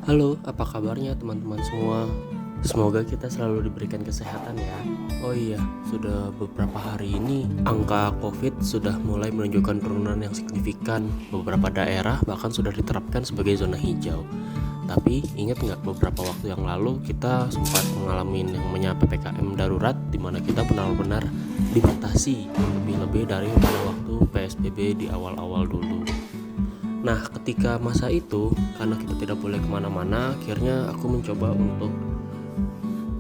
Halo, apa kabarnya teman-teman semua? Semoga kita selalu diberikan kesehatan ya. Oh iya, sudah beberapa hari ini angka COVID sudah mulai menunjukkan penurunan yang signifikan. Beberapa daerah bahkan sudah diterapkan sebagai zona hijau. Tapi ingat nggak beberapa waktu yang lalu kita sempat mengalami yang namanya PPKM darurat, di mana kita benar-benar dibatasi lebih-lebih dari pada waktu PSBB di awal-awal dulu. Nah, ketika masa itu, karena kita tidak boleh kemana-mana, akhirnya aku mencoba untuk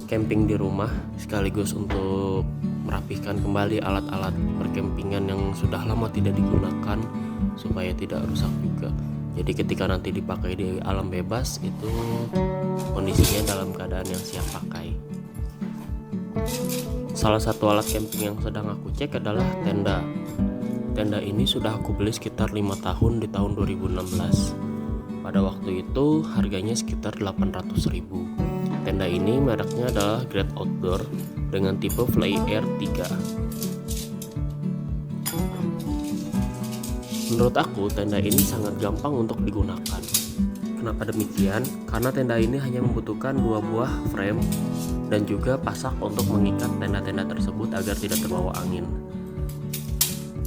camping di rumah, sekaligus untuk merapikan kembali alat-alat perkempingan yang sudah lama tidak digunakan, supaya tidak rusak juga. Jadi ketika nanti dipakai di alam bebas, itu kondisinya dalam keadaan yang siap pakai. Salah satu alat camping yang sedang aku cek adalah tenda. Tenda ini sudah aku beli sekitar 5 tahun di tahun 2016. Pada waktu itu harganya sekitar 800.000. Tenda ini mereknya adalah Great Outdoor dengan tipe Fly Air 3. Menurut aku tenda ini sangat gampang untuk digunakan. Kenapa demikian? Karena tenda ini hanya membutuhkan 2 buah frame dan juga pasak untuk mengikat tenda-tenda tersebut agar tidak terbawa angin.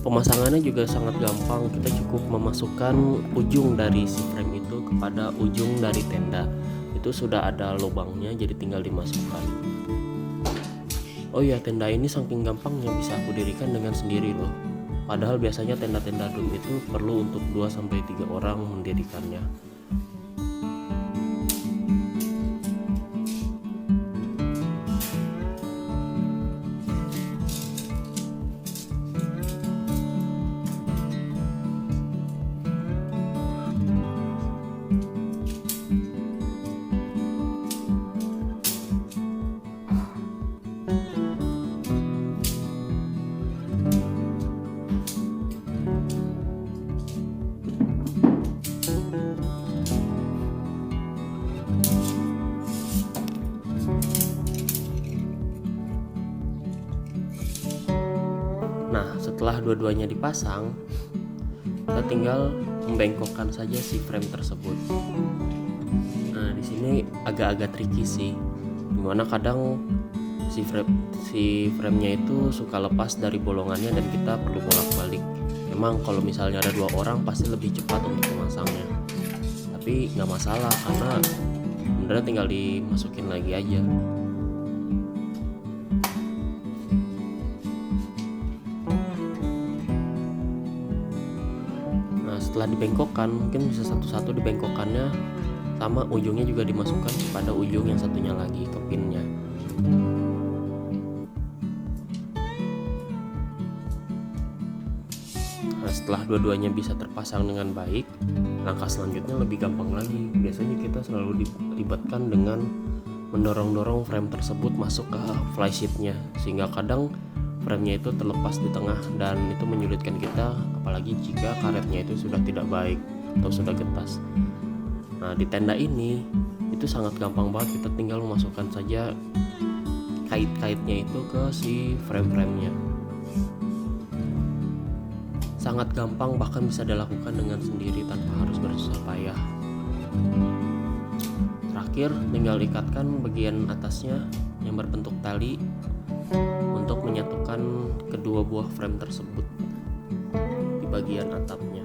Pemasangannya juga sangat gampang, kita cukup memasukkan ujung dari si frame itu kepada ujung dari tenda. Itu sudah ada lubangnya, jadi tinggal dimasukkan. Oh iya, tenda ini saking gampangnya bisa aku dirikan dengan sendiri loh. Padahal biasanya tenda-tenda dum itu perlu untuk 2-3 orang mendirikannya. Nah, setelah dua-duanya dipasang, kita tinggal membengkokkan saja si frame tersebut. Nah, di sini agak-agak tricky sih, dimana kadang si framenya itu suka lepas dari bolongannya dan kita perlu bolak-balik. Memang kalau misalnya ada 2 orang pasti lebih cepat untuk memasangnya, tapi nggak masalah karena benernya tinggal dimasukin lagi aja. Nah, setelah dibengkokkan, mungkin bisa satu-satu dibengkokkannya, sama ujungnya juga dimasukkan kepada ujung yang satunya lagi ke pinnya. Nah, setelah dua-duanya bisa terpasang dengan baik, langkah selanjutnya lebih gampang lagi. Biasanya kita selalu dilibatkan dengan mendorong-dorong frame tersebut masuk ke flysheetnya, sehingga kadang framenya itu terlepas di tengah dan itu menyulitkan kita, apalagi jika karetnya itu sudah tidak baik atau sudah getas. Nah, di tenda ini itu sangat gampang banget, kita tinggal memasukkan saja kait-kaitnya itu ke si frame-framenya. Sangat gampang, bahkan bisa dilakukan dengan sendiri tanpa harus bersusah payah. Terakhir, tinggal ikatkan bagian atasnya yang berbentuk tali untuk menyatukan kedua buah frame tersebut di bagian atapnya.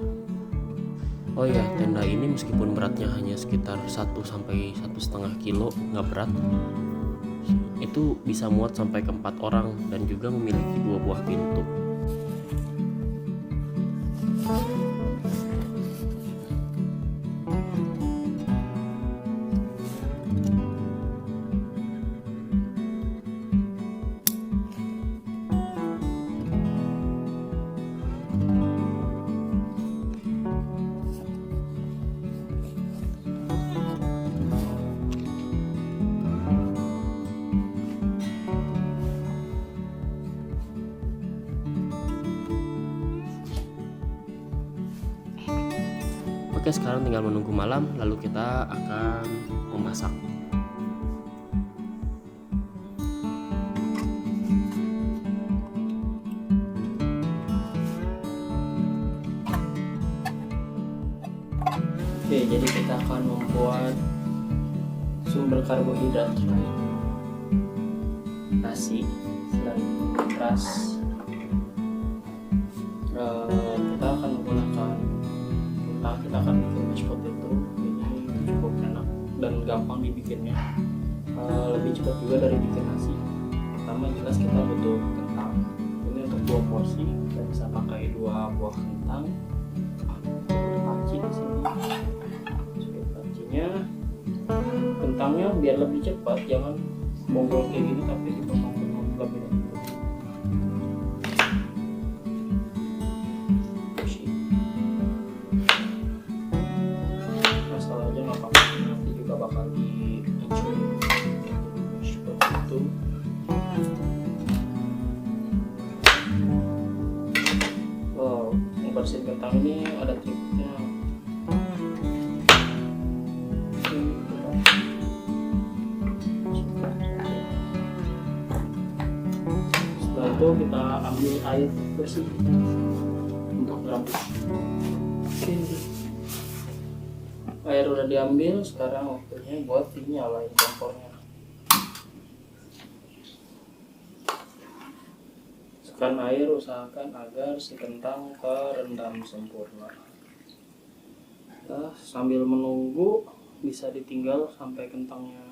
Oh ya, tenda ini meskipun beratnya hanya sekitar 1-1,5 kilo, nggak berat, itu bisa muat sampai ke 4 orang dan juga memiliki 2 buah pintu. Oke, sekarang tinggal menunggu malam, lalu kita akan memasak. Oke, jadi kita akan membuat sumber karbohidrat selain nasi, selain beras. Kita akan menggunakan kentang, kita akan bikin mashed potato. Ini cukup enak dan gampang dibikinnya, lebih cepat juga dari bikin nasi. Pertama jelas kita butuh kentang, ini untuk 2 porsi, kita bisa pakai 2 buah kentang. Panci di sini, masukin pancinya. Kentangnya biar lebih cepat, jangan bonggol kayak gini tapi dipotong-potong lebih dahulu. Masalahnya nggak apa-apa, nanti juga bakal dihancurin seperti itu. Membersihin kentang ini ada triknya. Setelah itu kita ambil air bersih untuk rebus. Oke. Air udah diambil, sekarang waktunya buat dinyalain kompornya. Tekan air, usahakan agar si kentang terendam sempurna. Nah, sambil menunggu bisa ditinggal sampai kentangnya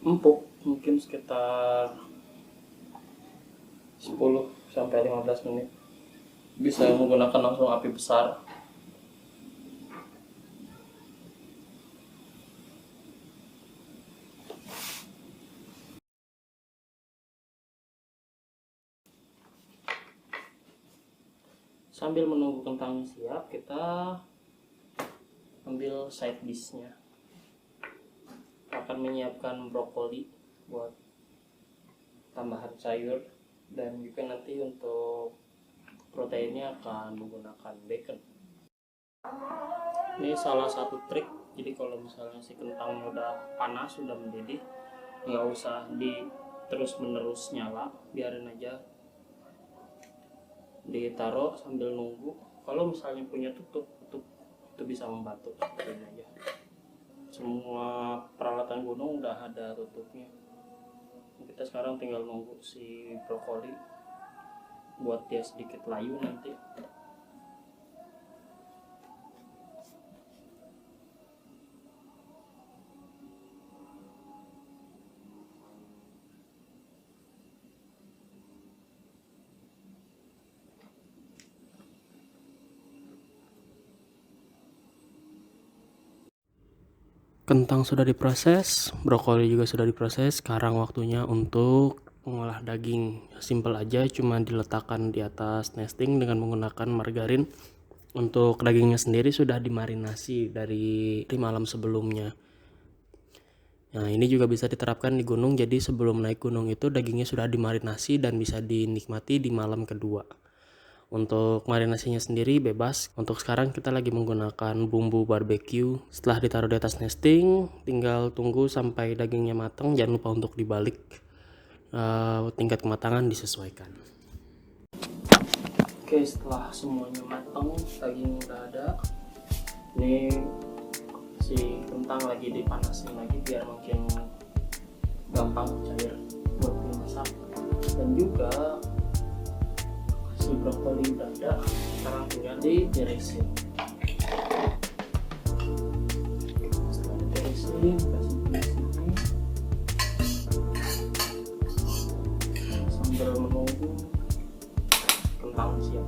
empuk, mungkin sekitar 10-15 menit. Bisa menggunakan langsung api besar. Sambil menunggu kentangnya siap, kita ambil side dish-nya. Akan menyiapkan brokoli buat tambahan sayur, dan juga nanti untuk proteinnya akan menggunakan bacon. Ini salah satu trik, jadi kalau misalnya si kentangnya udah panas, sudah mendidih, nggak usah terus menerus nyala, biarin aja ditaruh sambil nunggu. Kalau misalnya punya tutup itu bisa membantu seperti ini aja. Semua peralatan gunung udah ada tutupnya. Kita sekarang tinggal nunggu si brokoli buat dia sedikit layu nanti. Kentang sudah diproses, brokoli juga sudah diproses. Sekarang waktunya untuk mengolah daging. Simple aja, cuma diletakkan di atas nesting dengan menggunakan margarin. Untuk dagingnya sendiri sudah dimarinasi dari malam sebelumnya. Nah, ini juga bisa diterapkan di gunung. Jadi sebelum naik gunung itu dagingnya sudah dimarinasi dan bisa dinikmati di malam kedua. Untuk marinasinya sendiri bebas. Untuk sekarang kita lagi menggunakan bumbu barbecue. Setelah ditaruh di atas nesting, tinggal tunggu sampai dagingnya matang. Jangan lupa untuk dibalik. Tingkat kematangan disesuaikan. Oke, setelah semuanya matang, daging udah ada. Ini si kentang lagi dipanasin lagi biar makin gampang cair buat dimasak. Dan juga si brokoli udah ada, sekarang tinggal ditirisin. Setelah ditirisin, kasih di sini sambil menunggu kentang siap.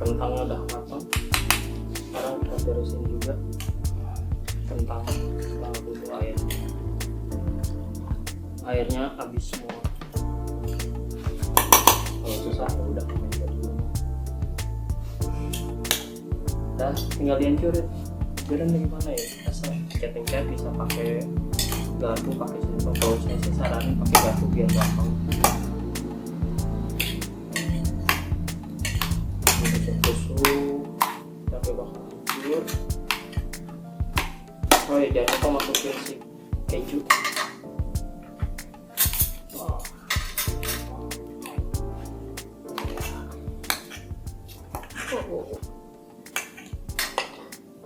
Kentangnya udah matang, sekarang kita tirisin juga kentang. Kita butuh airnya habis semua. Kalau susah ya udah main dulu. Udah tinggal dihancurin. Hancurin gimana ya, asal cat bisa pakai garpu, pakai sendok. Kalau saya sih saranin pakai garpu biar gampang. Tusuk sampai bakal hancur. jangan lupa masukin si keju.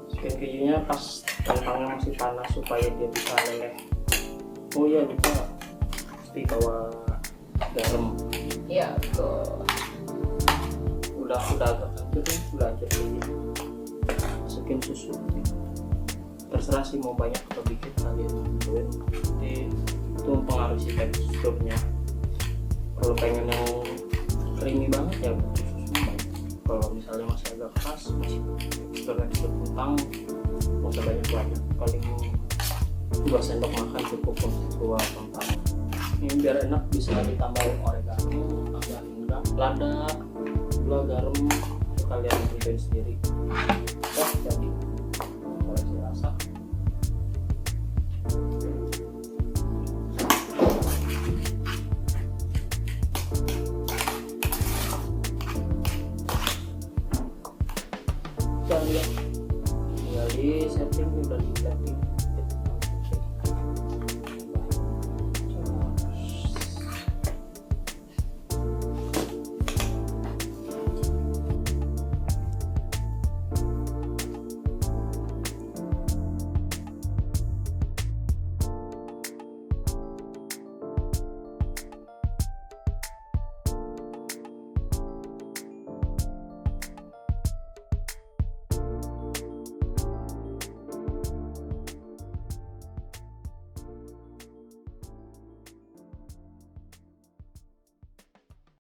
Masukin kejunya pas kentangnya masih panas supaya dia bisa leleh. Oh iya, lupa pasti bawa garam. Iya, betul. Udah agak hancur, udah hancur ini. Masukin susu. Terserah sih mau banyak atau dikit kalian tentuin. Jadi itu mempengaruhi si teksturnya. Kalau pengen yang creamy banget ya butuh susu banyak. Kalau misalnya masih agak keras, masih tekstur kentang, nggak usah banyak, paling 2 sendok makan cukup untuk 2 kentang. Ini biar enak bisa ditambahin oregano, tambahin lada, gula, garam, itu kalian tentuin sendiri. Jadi koreksi rasa. Tinggal di setting, udah di setting.